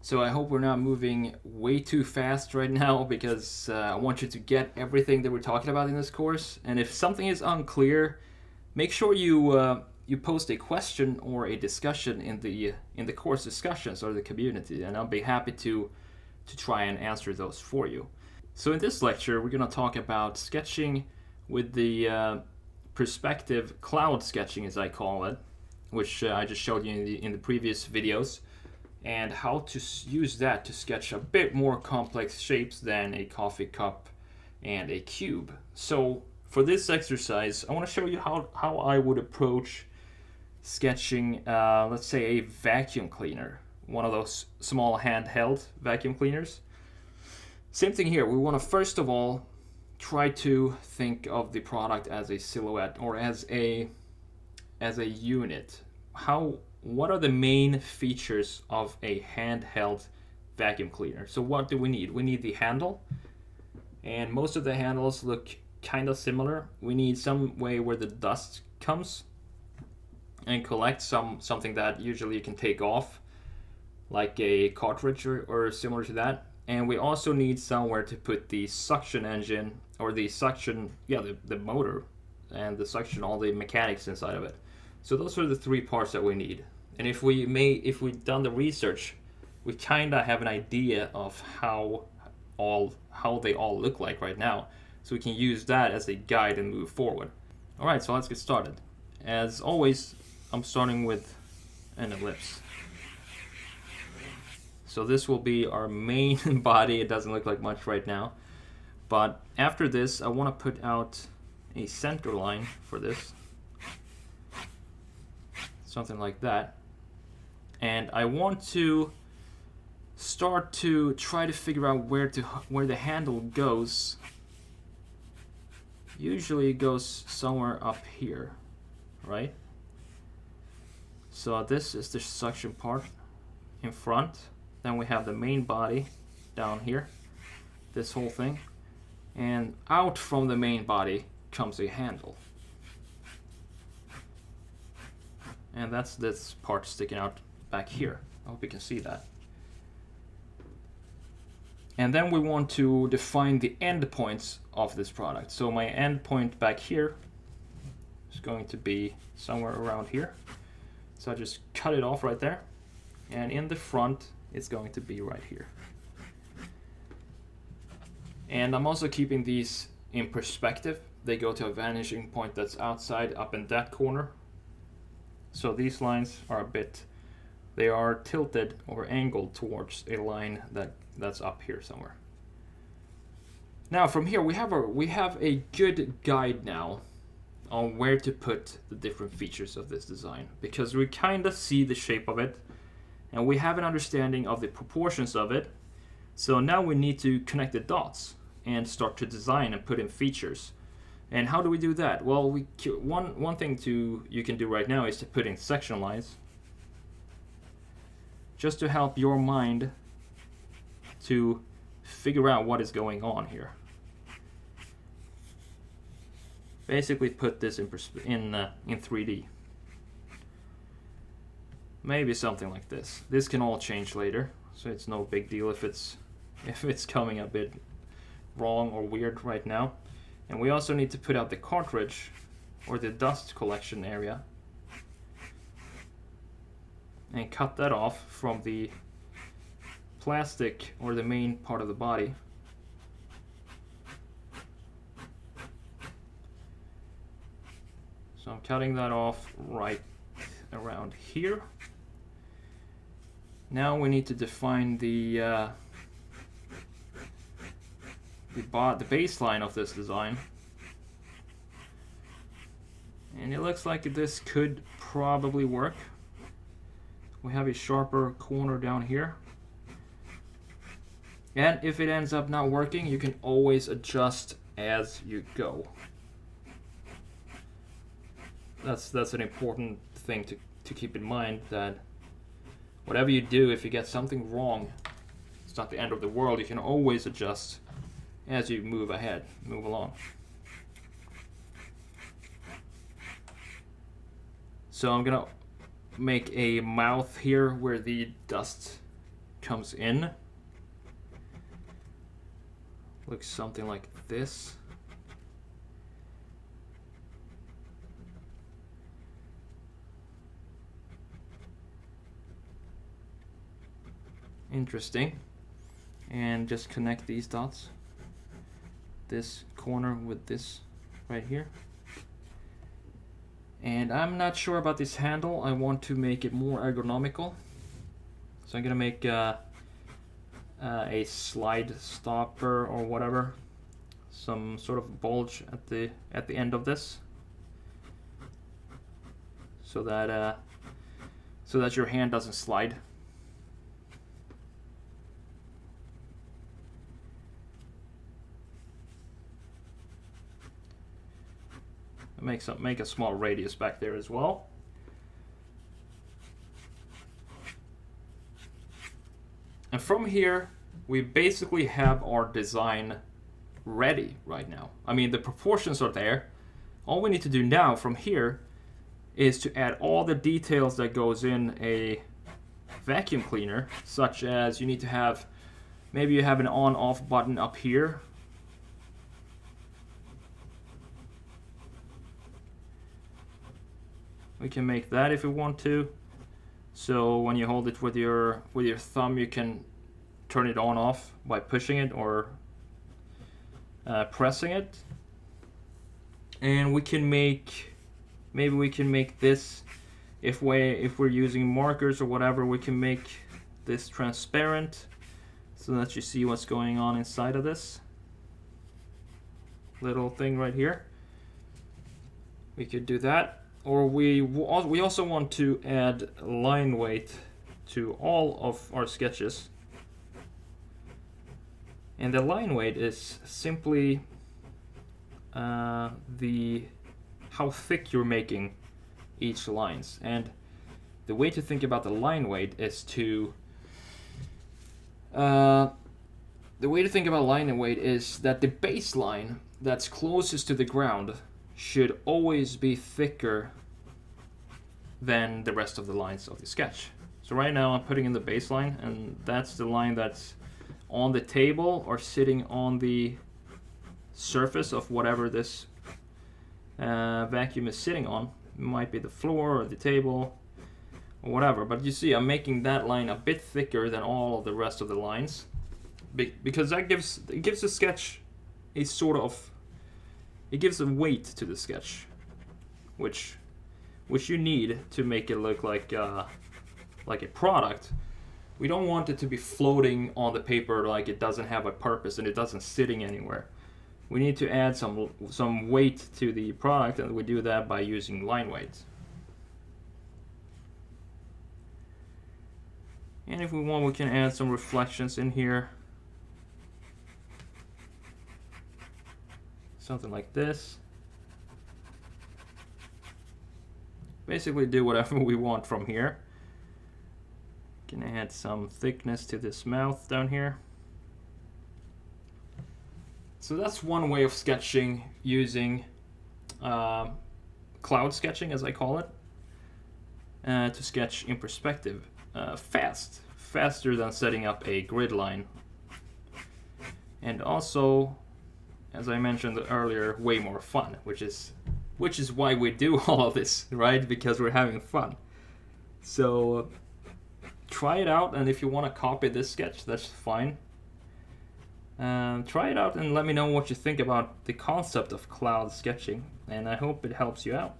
So I hope we're not moving way too fast right now because I want you to get everything that we're talking about in this course. And if something is unclear, make sure you post a question or a discussion in the course discussions or the community, and I'll be happy to try and answer those for you. So in this lecture, we're going to talk about sketching with the perspective cloud sketching, as I call it, which I just showed you in the previous videos, and how to use that to sketch a bit more complex shapes than a coffee cup and a cube. So for this exercise, I want to show you how I would approach sketching, let's say, a vacuum cleaner, one of those small handheld vacuum cleaners. Same thing here. We want to first of all try to think of the product as a silhouette or as a unit. What are the main features of a handheld vacuum cleaner? So what do we need? We need the handle, and most of the handles look kind of similar. We need some way where the dust comes and collects something that usually you can take off, like a cartridge or similar to that. And we also need somewhere to put the suction engine, or the suction, the motor and the suction, all the mechanics inside of it. So those are the three parts that we need. And if we've done the research, we kind of have an idea of how they all look like right now. So we can use that as a guide and move forward. All right, so let's get started. As always, I'm starting with an ellipse. So this will be our main body. It doesn't look like much right now. But after this, I want to put out a center line for this. Something like that. And I want to start to try to figure out where the handle goes. Usually it goes somewhere up here, right? So this is the suction part in front. Then we have the main body down here, this whole thing. And out from the main body comes a handle. And that's this part sticking out back here. I hope you can see that. And then we want to define the end points of this product. So my end point back here is going to be somewhere around here. So I just cut it off right there. And in the front, it's going to be right here. And I'm also keeping these in perspective. They go to a vanishing point that's outside, up in that corner. So these lines are they are tilted or angled towards a line that's up here somewhere. Now from here we have a good guide now on where to put the different features of this design, because we kind of see the shape of it and we have an understanding of the proportions of it. So now we need to connect the dots and start to design and put in features. And how do we do that? Well, one thing you can do right now is to put in section lines, just to help your mind to figure out what is going on here. Basically, put this in 3D. Maybe something like this. This can all change later, so it's no big deal if it's coming a bit wrong or weird right now. And we also need to put out the cartridge or the dust collection area and cut that off from the plastic or the main part of the body. So I'm cutting that off right around here. Now we need to define the baseline of this design. And it looks like this could probably work. We have a sharper corner down here. And if it ends up not working, you can always adjust as you go. That's an important thing to keep in mind, that whatever you do, if you get something wrong, it's not the end of the world. You can always adjust as you move along. So I'm gonna make a mouth here where the dust comes in. Looks something like this. Interesting. And just connect these dots. This corner with this right here. And I'm not sure about this handle. I want to make it more ergonomical. So I'm gonna make a slide stopper or whatever. Some sort of bulge at the end of this. So that your hand doesn't slide. Make a small radius back there as well. And from here, we basically have our design ready right now. I mean, the proportions are there. All we need to do now from here is to add all the details that goes in a vacuum cleaner, such as you need to have, maybe you have an on-off button up here. We can make that if we want to. So when you hold it with your thumb, you can turn it on off by pushing it or pressing it. And we can make, maybe we can make this, if we're using markers or whatever, we can make this transparent so that you see what's going on inside of this little thing right here. We could do that. Or we also want to add line weight to all of our sketches. And the line weight is simply how thick you're making each lines. And the way to think about the line weight is that the baseline that's closest to the ground should always be thicker than the rest of the lines of the sketch. So right now I'm putting in the baseline, and that's the line that's on the table or sitting on the surface of whatever this vacuum is sitting on. It might be the floor or the table or whatever, but you see I'm making that line a bit thicker than all of the rest of the lines, because that gives the sketch a sort of, it gives a weight to the sketch, which you need to make it look like a product. We don't want it to be floating on the paper like it doesn't have a purpose and it doesn't sitting anywhere. We need to add some weight to the product, and we do that by using line weight. And if we want, we can add some reflections in here. Something like this. Basically do whatever we want from here. Can add some thickness to this mouth down here. So that's one way of sketching using cloud sketching, as I call it, to sketch in perspective faster than setting up a grid line. And also, as I mentioned earlier, way more fun, which is why we do all of this, right? Because we're having fun. So try it out, and if you want to copy this sketch, that's fine. Try it out and let me know what you think about the concept of cloud sketching, and I hope it helps you out.